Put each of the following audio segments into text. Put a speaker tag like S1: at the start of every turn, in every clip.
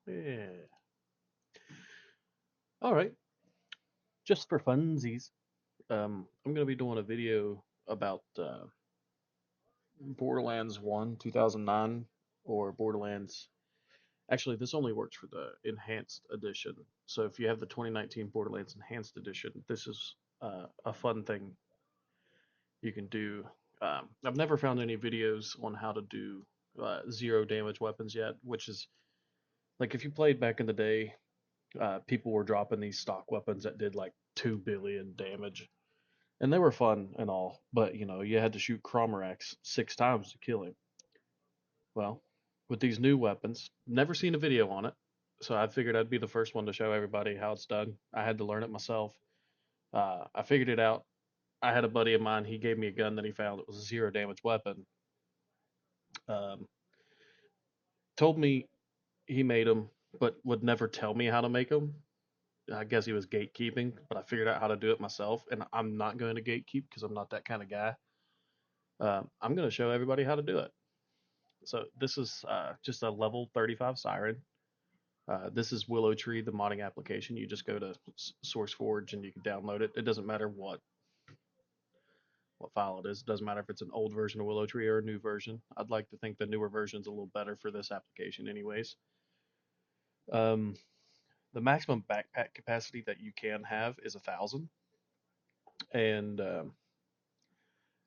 S1: Yeah. All right. Just for funsies, I'm gonna be doing a video about Borderlands 1, 2009, or Borderlands. Actually, this only works for the Enhanced Edition. So if you have the 2019 Borderlands Enhanced Edition, this is a fun thing you can do. I've never found any videos on how to do zero damage weapons yet, which is like if you played back in the day, people were dropping these stock weapons that did like 2 billion damage. And they were fun and all, but you had to shoot Cromorax 6 times to kill him. Well, with these new weapons, never seen a video on it, so I figured I'd be the first one to show everybody how it's done. I had to learn it myself. I figured it out. I had a buddy of mine. He gave me a gun that he found that was a zero damage weapon. Um, Told me he made them, but would never tell me how to make them. I guess he was gatekeeping, but I figured out how to do it myself, and I'm not going to gatekeep because I'm not that kind of guy. I'm going to show everybody how to do it. So this is just a level 35 siren. This is Willow Tree, the modding application. You just go to SourceForge and you can download it. It doesn't matter what file it is. It doesn't matter if it's an old version of Willow Tree or a new version. I'd like to think the newer version's a little better for this application, anyways. Um, the maximum backpack capacity that you can have is 1,000, and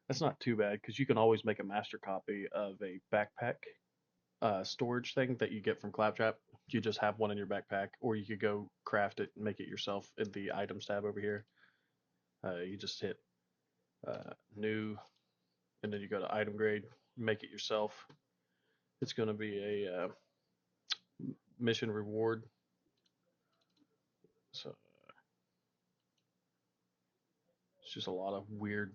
S1: that's not too bad because you can always make a master copy of a backpack storage thing that you get from Claptrap. You just have one in your backpack, or you could go craft it and make it yourself in the items tab over here. You just hit new, and then you go to item grade, make it yourself. It's going to be a mission reward. So it's just a lot of weird.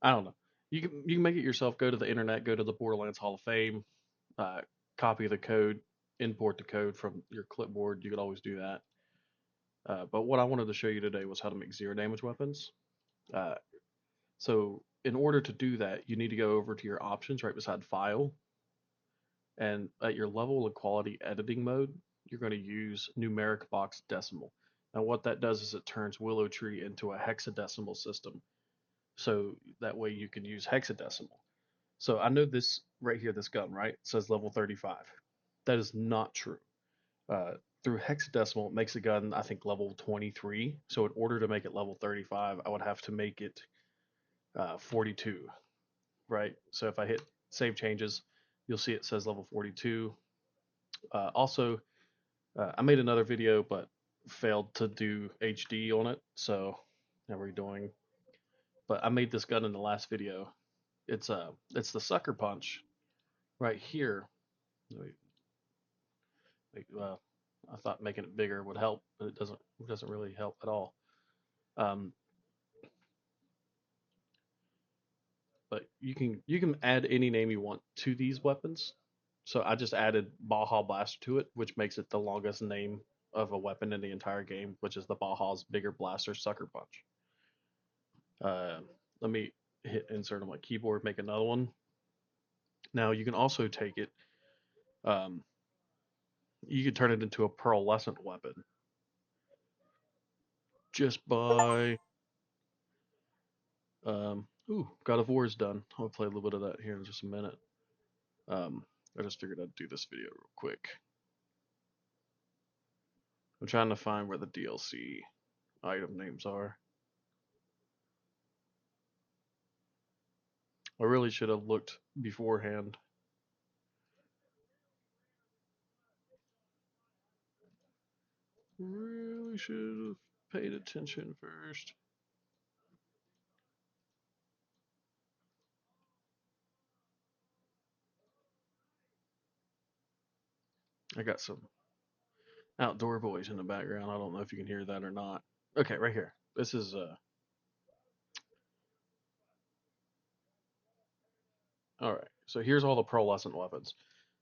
S1: I don't know. You can make it yourself. Go to the internet. Go to the Borderlands Hall of Fame. Uh, Copy the code. Import the code from your clipboard. You could always do that. But what I wanted to show you today was how to make zero damage weapons. Uh, so in order to do that, you need to go over to your options right beside File, and at your level of quality editing mode, you're going to use numeric box decimal. Now, what that does is it turns Willow Tree into a hexadecimal system. So that way you can use hexadecimal. So I know this right here, this gun, right, says level 35. That is not true. Uh, Through hexadecimal, it makes a gun, I think, level 23. So in order to make it level 35, I would have to make it 42, right? So if I hit save changes, you'll see it says level 42. Also, I made another video, but failed to do HD on it, so now we're doing. But I made this gun in the last video. It's the sucker punch right here. Wait, well, I thought making it bigger would help, but it doesn't really help at all. Um, but you can add any name you want to these weapons. So I just added Baja Blaster to it, which makes it the longest name of a weapon in the entire game, which is the Baja's Bigger Blaster Sucker Punch. Uh, Let me hit insert on my keyboard, make another one. Now you can also take it, um, you can turn it into a pearlescent weapon just by, ooh, God of War is done. I'll play a little bit of that here in just a minute. Um, I just figured I'd do this video real quick. I'm trying to find where the DLC item names are. I really should have looked beforehand. Really should have paid attention first. I got some outdoor voice in the background. I don't know if you can hear that or not. Okay, right here. This is all right. So here's all the pearlescent weapons.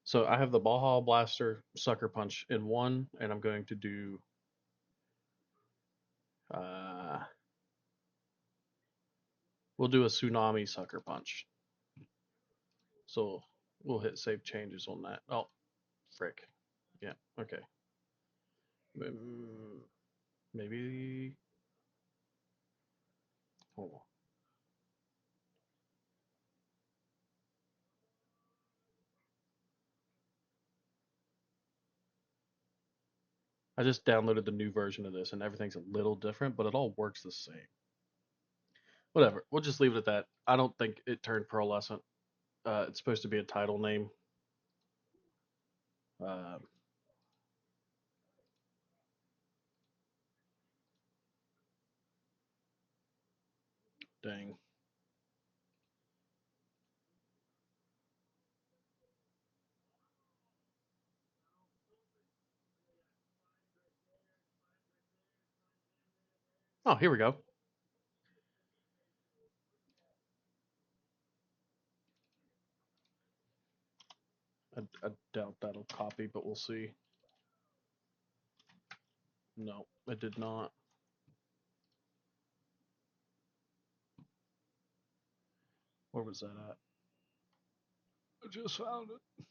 S1: So I have the Baja Blaster Sucker Punch in one, and I'm going to do uh we'll do a Tsunami Sucker Punch. So we'll hit save changes on that. Oh, frick. Yeah. Okay. Maybe. Hold on. I just downloaded the new version of this, and everything's a little different, but it all works the same. Whatever. We'll just leave it at that. I don't think it turned pearlescent. It's supposed to be a title name. Uh, dang. Oh, here we go. I doubt that'll copy, but we'll see. No, it did not. Where was that at? I just found it.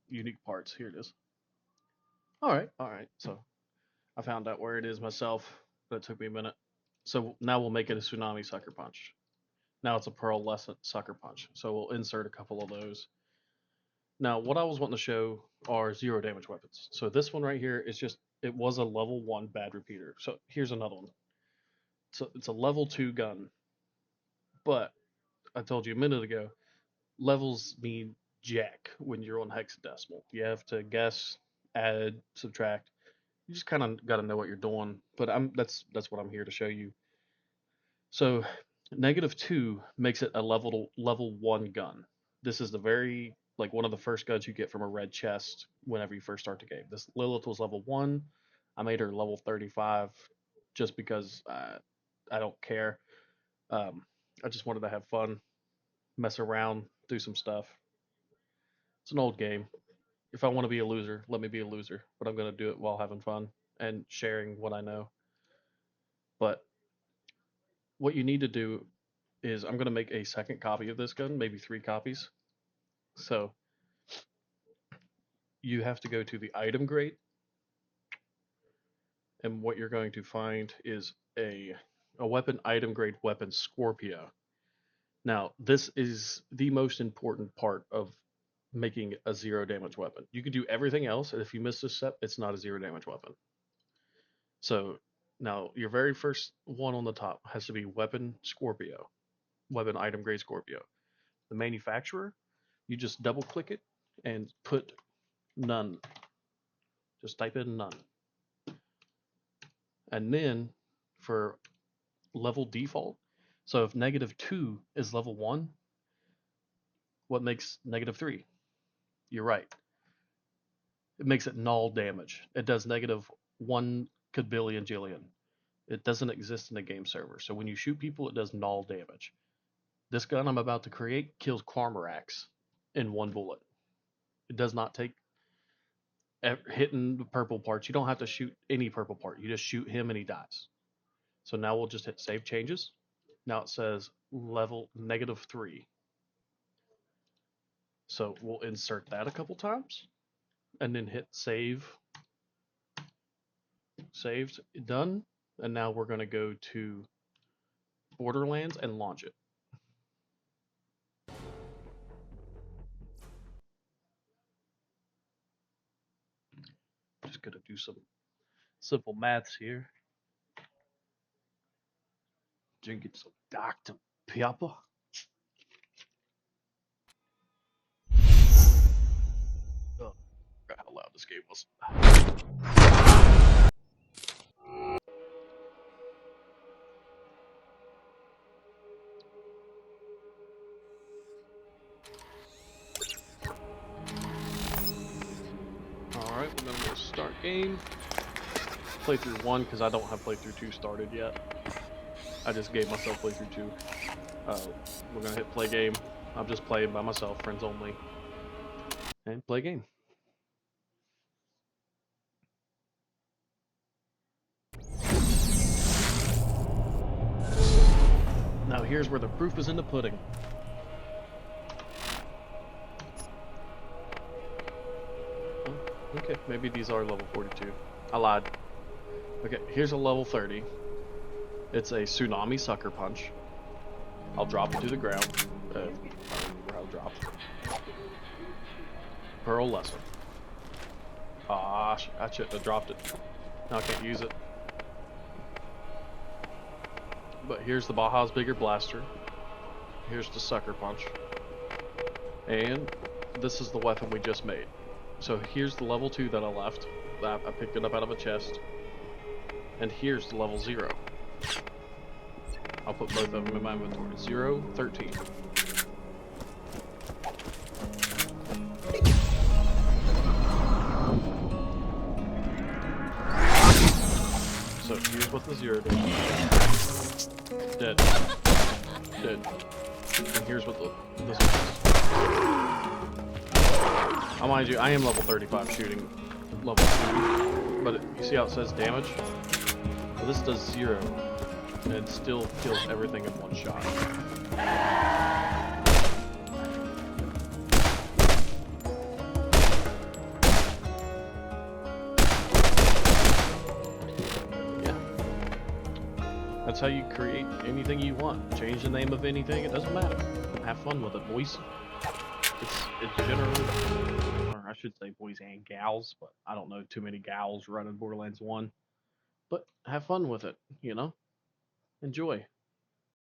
S1: Unique parts. Here it is. All right. All right. So I found out where it is myself, but it took me a minute. So now we'll make it a tsunami sucker punch. Now it's a pearlescent sucker punch. So we'll insert a couple of those. Now, what I was wanting to show are zero damage weapons. So this one right here is just, it was a level 1 bad repeater. So here's another one. So it's a level 2 gun. But I told you a minute ago, levels mean jack when you're on hexadecimal. You have to guess, add, subtract. You just kind of got to know what you're doing. But that's what I'm here to show you. So -2 makes it a level 1 gun. This is the very like one of the first guns you get from a red chest whenever you first start the game. This Lilith was level 1. I made her level 35 just because I don't care. Um, I just wanted to have fun, mess around, do some stuff. It's an old game. If I want to be a loser, let me be a loser. But I'm going to do it while having fun and sharing what I know. But what you need to do is I'm going to make a second copy of this gun, maybe 3 copies. So you have to go to the item grade, and what you're going to find is a weapon item grade weapon Scorpio. Now, this is the most important part of making a zero damage weapon. You can do everything else, and if you miss this step, it's not a zero damage weapon. So now your very first one on the top has to be weapon Scorpio, weapon item grade Scorpio. The manufacturer, you just double click it and put none. Just type in none. And then for level default, so if -2 is level 1, what makes -3? You're right. It makes it null damage. It does -1 kabillion jillion. It doesn't exist in the game server. So when you shoot people, it does null damage. This gun I'm about to create kills Cormorax in 1 bullet. It does not take hitting the purple parts. You don't have to shoot any purple part. You just shoot him and he dies. So now we'll just hit save changes. Now it says level -3. So we'll insert that a couple times and then hit save. Saved, done. And now we're going to go to BoderLands and launch it. Just going to do some simple maths here. Drinking some Dr. Pepper. Oh, how loud this game was. Alright, we're going to go start game. Playthrough 1 because I don't have playthrough 2 started yet. I just gave myself playthrough 2. We're going to hit play game. I'm just playing by myself, friends only. And play game. Now here's where the proof is in the pudding. Okay, maybe these are level 42. I lied. Okay, here's a level 30. It's a tsunami sucker punch. I'll drop it to the ground. I don't remember how to drop. Pearl lesson. Ah, I shouldn't have dropped it. Now I can't use it. But here's the Baja's Bigger Blaster. Here's the sucker punch. And this is the weapon we just made. So here's the level 2 that I left. I picked it up out of a chest. And here's the level 0. I'll put both of them in my inventory. 0, 13. So here's what the 0 did. Dead. Dead. And here's what this one does. I'll mind you, I am level 35 shooting level 2. But you see how it says damage? Well, this does 0. And it still kills everything in one shot. Yeah. That's how you create anything you want. Change the name of anything, it doesn't matter. Have fun with it, boys. It's generally, or I should say boys and gals, but I don't know too many gals running Borderlands 1. But have fun with it, you know? Enjoy.